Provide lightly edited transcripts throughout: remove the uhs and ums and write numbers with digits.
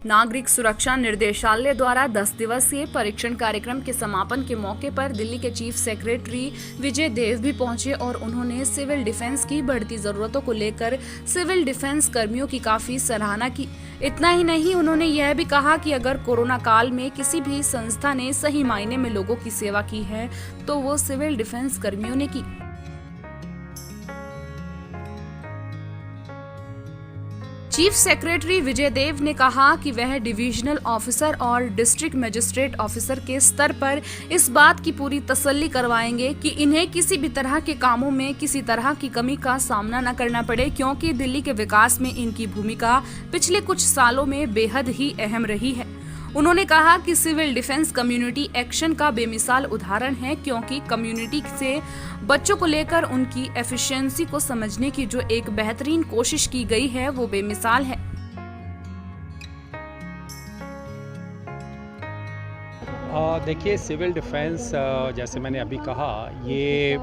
नागरिक सुरक्षा निर्देशालय द्वारा 10 दिवसीय परीक्षण कार्यक्रम के समापन के मौके पर दिल्ली के चीफ सेक्रेटरी विजय देव भी पहुंचे और उन्होंने सिविल डिफेंस की बढ़ती जरूरतों को लेकर सिविल डिफेंस कर्मियों की काफी सराहना की। इतना ही नहीं, उन्होंने यह भी कहा कि अगर कोरोना काल में किसी भी संस्था ने सही मायने में लोगों की सेवा की है तो वो सिविल डिफेंस कर्मियों ने की। चीफ सेक्रेटरी विजय देव ने कहा कि वह डिविजनल ऑफिसर और डिस्ट्रिक्ट मजिस्ट्रेट ऑफिसर के स्तर पर इस बात की पूरी तसल्ली करवाएंगे कि इन्हें किसी भी तरह के कामों में किसी तरह की कमी का सामना न करना पड़े, क्योंकि दिल्ली के विकास में इनकी भूमिका पिछले कुछ सालों में बेहद ही अहम रही है। उन्होंने कहा कि सिविल डिफेंस कम्युनिटी एक्शन का बेमिसाल उदाहरण है, क्योंकि कम्युनिटी से बच्चों को लेकर उनकी एफिशिएंसी को समझने की जो एक बेहतरीन कोशिश की गई है वो बेमिसाल है। देखिए, सिविल डिफेंस जैसे मैंने अभी कहा, ये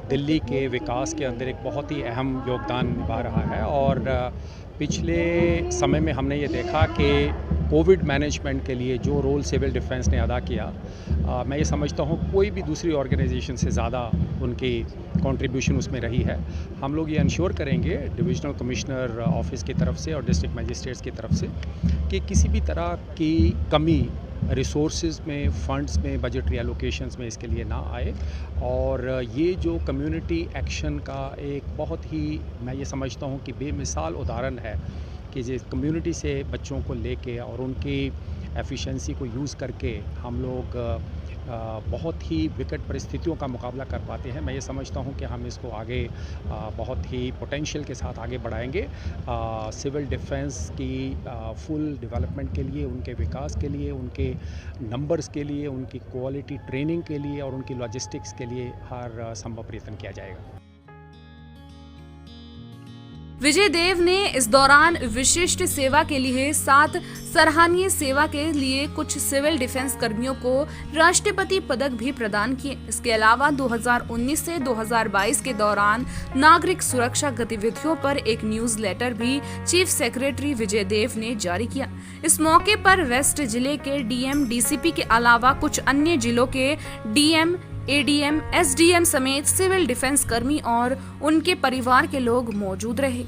दिल्ली के विकास के अंदर एक बहुत ही अहम योगदान निभा रहा है और पिछले समय में हमने ये देखा कि कोविड मैनेजमेंट के लिए जो रोल सिविल डिफेंस ने अदा किया, मैं ये समझता हूँ कोई भी दूसरी ऑर्गेनाइजेशन से ज़्यादा उनकी कंट्रीब्यूशन उसमें रही है। हम लोग ये इंश्योर करेंगे डिविजनल कमिश्नर ऑफिस की तरफ से और डिस्ट्रिक्ट मजिस्ट्रेट्स की तरफ से कि किसी भी तरह की कमी रिसोर्सेज में, फंड्स में, बजटरी एलोकेशंस में इसके लिए ना आए। और ये जो कम्युनिटी एक्शन का एक बहुत ही, मैं ये समझता हूँ कि बेमिसाल उदाहरण है कि जिस कम्युनिटी से बच्चों को लेके और उनकी एफिशिएंसी को यूज़ करके हम लोग बहुत ही विकट परिस्थितियों का मुकाबला कर पाते हैं। मैं ये समझता हूँ कि हम इसको आगे बहुत ही पोटेंशियल के साथ आगे बढ़ाएंगे। सिविल डिफेंस की फुल डेवलपमेंट के लिए, उनके विकास के लिए, उनके नंबर्स के लिए, उनकी क्वालिटी ट्रेनिंग के लिए और उनकी लॉजिस्टिक्स के लिए हर संभव प्रयत्न किया जाएगा। विजय देव ने इस दौरान विशिष्ट सेवा के लिए 7, सराहनीय सेवा के लिए कुछ सिविल डिफेंस कर्मियों को राष्ट्रपति पदक भी प्रदान किए। इसके अलावा 2019 से 2022 के दौरान नागरिक सुरक्षा गतिविधियों पर एक न्यूज़लेटर भी चीफ सेक्रेटरी विजय देव ने जारी किया। इस मौके पर वेस्ट जिले के डीएम, डीसीपी के अलावा कुछ अन्य जिलों के डीएम, एडीएम, एसडीएम समेत सिविल डिफेंस कर्मी और उनके परिवार के लोग मौजूद रहे।